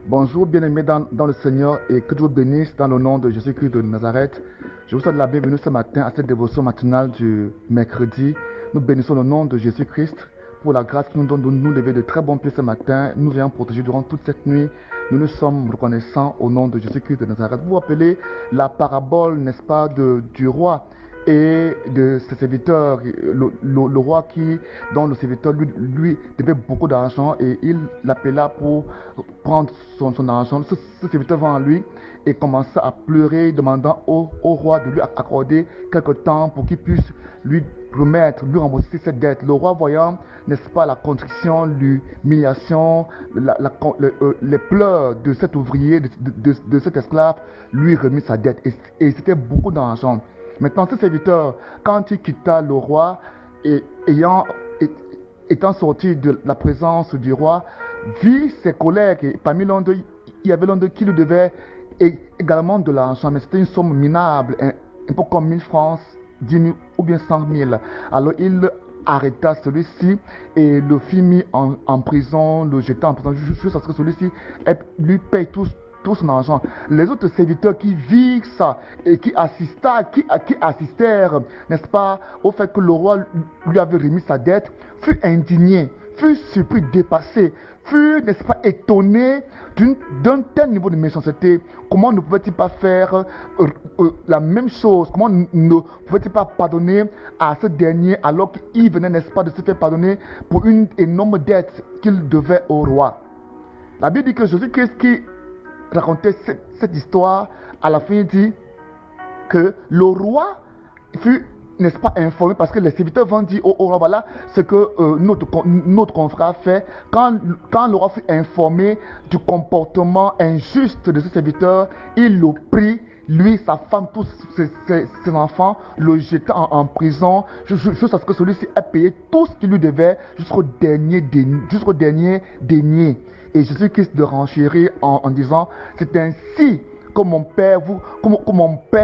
Bonjour, bien-aimés dans le Seigneur, et que Dieu vous bénisse dans le nom de Jésus-Christ de Nazareth. Je vous souhaite la bienvenue ce matin à cette dévotion matinale du mercredi. Nous bénissons le nom de Jésus-Christ pour la grâce qu'il nous donne de nous lever de très bons pieds ce matin. Nous venons protéger durant toute cette nuit. Nous sommes reconnaissants au nom de Jésus-Christ de Nazareth. Vous vous rappelez la parabole, n'est-ce pas, du roi et de ses serviteurs, le roi dont le serviteur lui devait beaucoup d'argent, et il l'appela pour prendre son argent. Ce serviteur vint à lui et commença à pleurer, demandant au roi de lui accorder quelque temps pour qu'il puisse lui rembourser cette dette. Le roi, voyant, n'est-ce pas, la contrition, l'humiliation, les pleurs de cet ouvrier, de cet esclave, lui remit sa dette, et c'était beaucoup d'argent. Maintenant, ce serviteur, quand il quitta le roi, et étant sorti de la présence du roi, vit ses collègues, et parmi l'un d'eux, il y avait l'un d'eux qui lui devait également de l'argent, mais c'était une somme minable, un peu comme 1000 francs, 10 000 ou bien 100 000. Alors il arrêta celui-ci et le fit mis en prison, le jeta en prison, jusqu'à ce que celui-ci lui paye tout son argent. Les autres serviteurs qui virent ça et qui assistèrent, n'est-ce pas, au fait que le roi lui avait remis sa dette, furent indignés, furent surpris, dépassés, furent, n'est-ce pas, étonnés d'un tel niveau de méchanceté. Comment ne pouvait-il pas faire la même chose? Comment ne pouvait-il pas pardonner à ce dernier alors qu'il venait, n'est-ce pas, de se faire pardonner pour une énorme dette qu'il devait au roi? La Bible dit que Jésus-Christ, qui racontait cette histoire, à la fin il dit que le roi fut, n'est-ce pas, informé, parce que les serviteurs vont dire au roi, voilà ce que notre confrère fait. Quand le roi fut informé du comportement injuste de ce serviteur, il le prit, lui, sa femme, tous ses enfants, le jeta en prison, jusqu'à ce que celui-ci ait payé tout ce qu'il lui devait jusqu'au dernier denier. Et Jésus-Christ de renchérir en disant, c'est ainsi que mon Père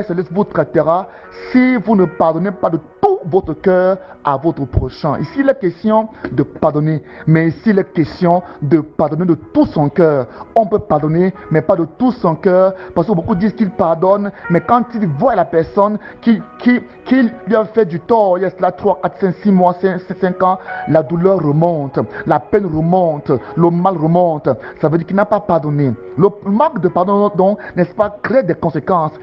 céleste vous traitera si vous ne pardonnez pas de tout votre cœur à votre prochain. Ici, il est question de pardonner, mais ici, il est question de pardonner de tout son cœur. On peut pardonner, mais pas de tout son cœur, parce que beaucoup disent qu'ils pardonnent, mais quand ils voient la personne qui lui a fait du tort, il y a cela 3, 4, 5, 6 mois, 5 ans, la douleur remonte, la peine remonte, le mal remonte. Ça veut dire qu'il n'a pas pardonné. Le manque de pardon, donc, n'est-ce pas, crée des conséquences,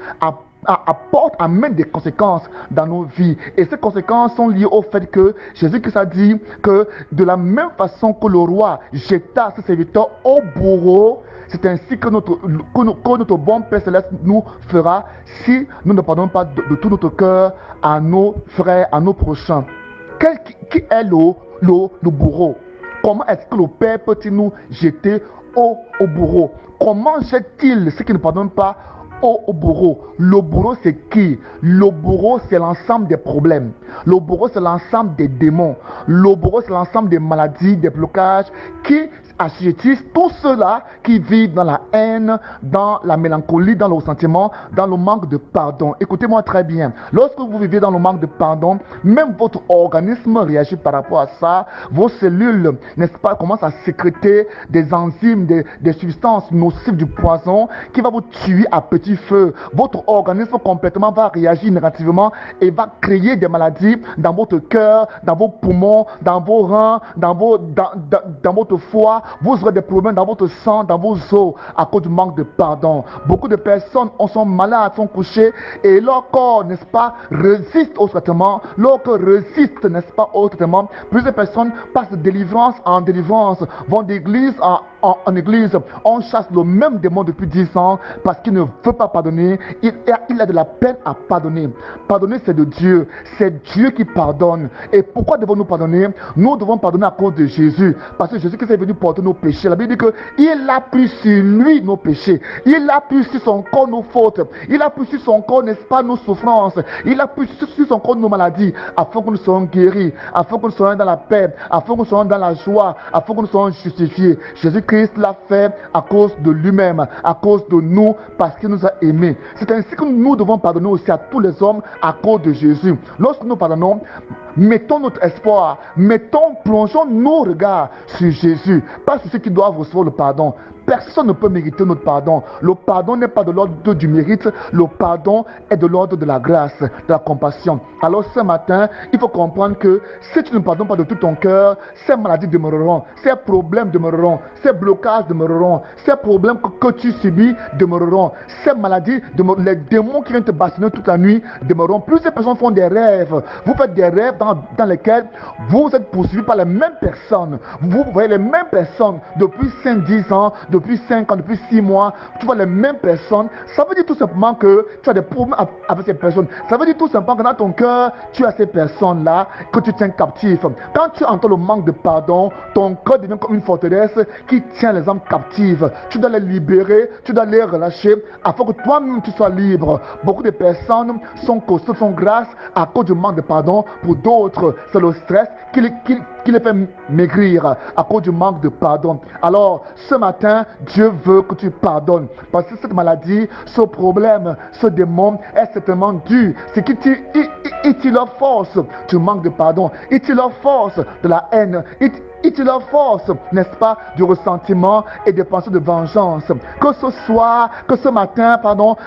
amène des conséquences dans nos vies. Et ces conséquences sont liées au fait que Jésus-Christ a dit que de la même façon que le roi jeta ses serviteurs au bourreau, c'est ainsi que notre bon Père Céleste nous fera si nous ne pardonnons pas de tout notre cœur à nos frères, à nos prochains. Qui est le bourreau? Comment est-ce que le Père peut-il nous jeter au bourreau? Comment jette-t-il ceux qui ne pardonnent pas au bourreau? Le bourreau, c'est qui? Le bourreau, c'est l'ensemble des problèmes. Le bourreau, c'est l'ensemble des démons. Le bourreau, c'est l'ensemble des maladies, des blocages qui assujettissent tous ceux-là qui vivent dans la haine, dans la mélancolie, dans le ressentiment, dans le manque de pardon. Écoutez-moi très bien. Lorsque vous vivez dans le manque de pardon, même votre organisme réagit par rapport à ça. Vos cellules, n'est-ce pas, commencent à sécréter des enzymes, des substances nocives, du poison qui va vous tuer à petit feu. Votre organisme complètement va réagir négativement et va créer des maladies dans votre cœur, dans vos poumons, dans vos reins, dans votre foie. Vous aurez des problèmes dans votre sang, dans vos os, à cause du manque de pardon. Beaucoup de personnes sont malades, sont couchées, et leur corps, n'est-ce pas, résiste au traitement. Leur corps résiste, n'est-ce pas, au traitement. Plusieurs personnes passent de délivrance en délivrance, vont d'église en église. On chasse le même démon depuis 10 ans parce qu'il ne veut pas pardonner. Il a de la peine à pardonner. Pardonner, c'est de Dieu. C'est Dieu qui pardonne. Et pourquoi devons-nous pardonner? Nous devons pardonner à cause de Jésus. Parce que Jésus qui est venu porter nos péchés. La Bible dit qu'il a pris sur lui nos péchés. Il a pris sur son corps nos fautes. Il a pris sur son corps, n'est-ce pas, nos souffrances. Il a pris sur son corps nos maladies. Afin que nous soyons guéris. Afin que nous soyons dans la paix. Afin que nous soyons dans la joie. Afin que nous soyons justifiés. Jésus Jésus-Christ l'a fait à cause de lui-même, à cause de nous, parce qu'il nous a aimés. C'est ainsi que nous devons pardonner aussi à tous les hommes à cause de Jésus. Lorsque nous pardonnons, mettons notre espoir, plongeons nos regards sur Jésus, pas sur ceux qui doivent recevoir le pardon. Personne ne peut mériter notre pardon. Le pardon n'est pas de l'ordre du mérite, le pardon est de l'ordre de la grâce, de la compassion. Alors ce matin, il faut comprendre que si tu ne pardonnes pas de tout ton cœur, ces maladies demeureront, ces problèmes demeureront, ces blocages demeureront, ces problèmes que tu subis demeureront, ces maladies, les démons qui viennent te bassiner toute la nuit demeureront. Plusieurs personnes font des rêves. Vous faites des rêves dans lesquels vous êtes poursuivis par les mêmes personnes. Vous voyez les mêmes personnes depuis 5-10 ans, depuis 5 ans, depuis 6 mois, tu vois les mêmes personnes. Ça veut dire tout simplement que tu as des problèmes avec ces personnes. Ça veut dire tout simplement que dans ton cœur, tu as ces personnes-là que tu tiens captives. Quand tu entends le manque de pardon, ton cœur devient comme une forteresse qui tient les âmes captives. Tu dois les libérer, tu dois les relâcher afin que toi-même tu sois libre. Beaucoup de personnes sont costauds, sont grasses à cause du manque de pardon. Pour d'autres, c'est le stress qui les fait maigrir à cause du manque de pardon. Alors, ce matin, Dieu veut que tu pardonnes. Parce que cette maladie, ce problème, ce démon est certainement dû. C'est qu'il tire leur force du manque de pardon. Il tire leur force de la haine. Il tire leur force, n'est-ce pas, du ressentiment et des pensées de vengeance. Que ce soir, que ce matin,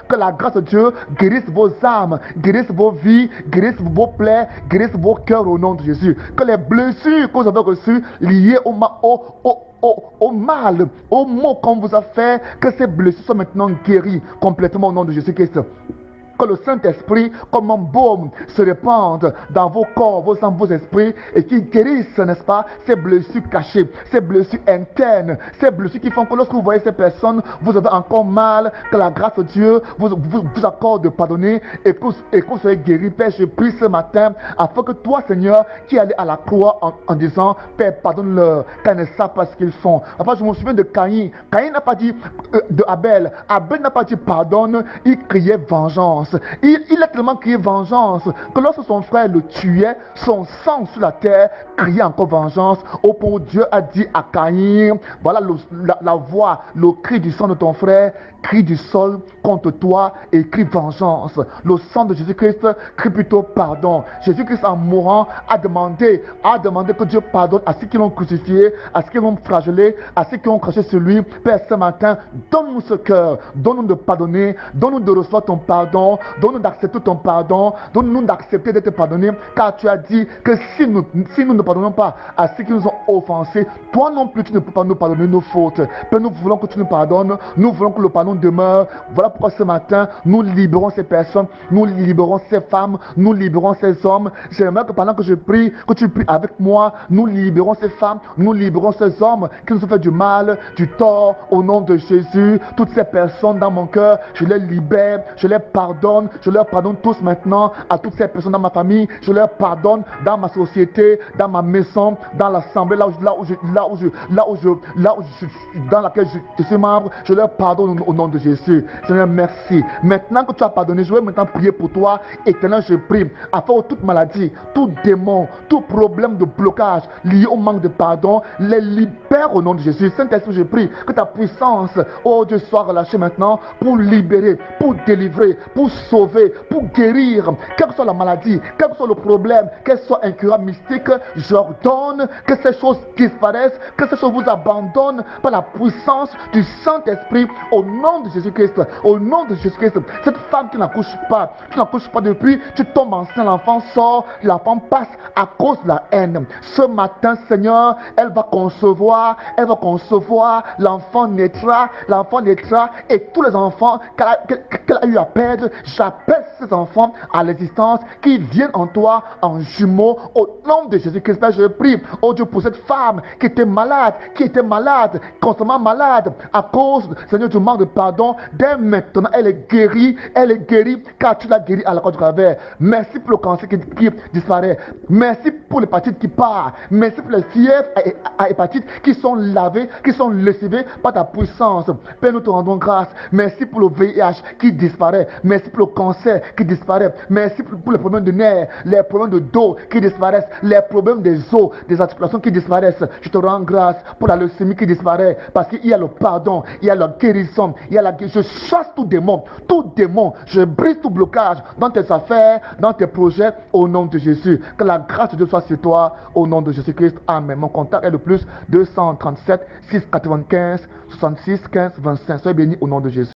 que la grâce de Dieu guérisse vos âmes, guérisse vos vies, guérisse vos plaies, guérisse vos cœurs au nom de Jésus. Que les blessures que vous avez reçues liées au mal, au mot qu'on vous a fait, que ces blessures soient maintenant guéries complètement au nom de Jésus-Christ. Que le Saint-Esprit, comme un baume, se répande dans vos corps, vos âmes, vos esprits, et qu'il guérisse, n'est-ce pas, ces blessures cachées, ces blessures internes, ces blessures qui font que lorsque vous voyez ces personnes, vous avez encore mal, que la grâce de Dieu vous accorde de pardonner et que vous soyez guéris. Père, je prie ce matin, afin que toi, Seigneur, qui allais à la croix en disant, Père, pardonne-leur, car ils ne savent pas ce qu'ils font. Enfin, je me souviens de Caïn. Caïn n'a pas dit de Abel. Abel n'a pas dit pardonne, il criait vengeance. Il a tellement crié vengeance que lorsque son frère le tuait, son sang sur la terre criait encore vengeance. Au point où Dieu a dit à Caïn, voilà la voix, le cri du sang de ton frère, crie du sol contre toi et crie vengeance. Le sang de Jésus-Christ crie plutôt pardon. Jésus-Christ en mourant a demandé que Dieu pardonne à ceux qui l'ont crucifié, à ceux qui l'ont flagellé, à ceux qui ont craché sur lui. Père, ce matin, donne-nous ce cœur, donne-nous de pardonner, donne-nous de recevoir ton pardon, donne-nous d'accepter ton pardon, donne-nous d'accepter d'être pardonné, car tu as dit que si nous ne pardonnons pas à ceux qui nous ont offensés, toi non plus tu ne peux pas nous pardonner nos fautes. Père, nous voulons que tu nous pardonnes, nous voulons que le pardon demeure. Voilà pourquoi ce matin, nous libérons ces personnes, nous libérons ces femmes, nous libérons ces hommes. J'aimerais que pendant que je prie, que tu pries avec moi, nous libérons ces femmes, nous libérons ces hommes qui nous ont fait du mal, du tort, au nom de Jésus. Toutes ces personnes dans mon cœur, je les libère, je les pardonne, je leur pardonne tous maintenant. À toutes ces personnes dans ma famille, je leur pardonne dans ma société, dans ma maison, dans l'assemblée, dans laquelle je suis membre, je leur pardonne au nom de Jésus. Seigneur, merci. Maintenant que tu as pardonné, je vais maintenant prier pour toi. Éternel, je prie, afin que toute maladie, tout démon, tout problème de blocage lié au manque de pardon, les libère au nom de Jésus. Saint-Esprit, je prie que ta puissance, oh Dieu, soit relâchée maintenant pour libérer, pour délivrer, pour sauver, pour guérir, quelle que soit la maladie, quel que soit le problème, qu'elle soit incurable, mystique, j'ordonne que ces choses disparaissent, que ces choses vous abandonnent par la puissance du Saint-Esprit au nom de Jésus-Christ. Au nom de Jésus-Christ, cette femme qui n'accouche pas, depuis, tu tombes enceinte, l'enfant sort, l'enfant passe à cause de la haine. Ce matin, Seigneur, elle va concevoir, l'enfant naîtra, et tous les enfants qu'elle a eu à perdre, j'appelle ces enfants à l'existence, qui viennent en toi en jumeaux, au nom de Jésus-Christ. Je prie, oh Dieu, pour cette femme qui était malade, constamment malade, à cause, Seigneur, du manque de pardon. Dès maintenant, elle est guérie, car tu l'as guérie à la croix du Calvaire. Merci pour le cancer qui disparaît. Merci pour l'hépatite qui part. Merci pour les fièvres à hépatite qui sont lavées, qui sont lessivées par ta puissance. Père, nous te rendons grâce. Merci pour le VIH qui disparaît. Merci pour le cancer qui disparaît. Merci pour les problèmes de nerfs, les problèmes de dos qui disparaissent, les problèmes des os, des articulations qui disparaissent. Je te rends grâce pour la leucémie qui disparaît parce qu'il y a le pardon, il y a la guérison, il y a la guérison. Je chasse tout démon, je brise tout blocage dans tes affaires, dans tes projets au nom de Jésus. Que la grâce de Dieu soit sur toi au nom de Jésus-Christ. Amen. Mon contact est le plus 237 695 66 15 25. Soyez bénis au nom de Jésus.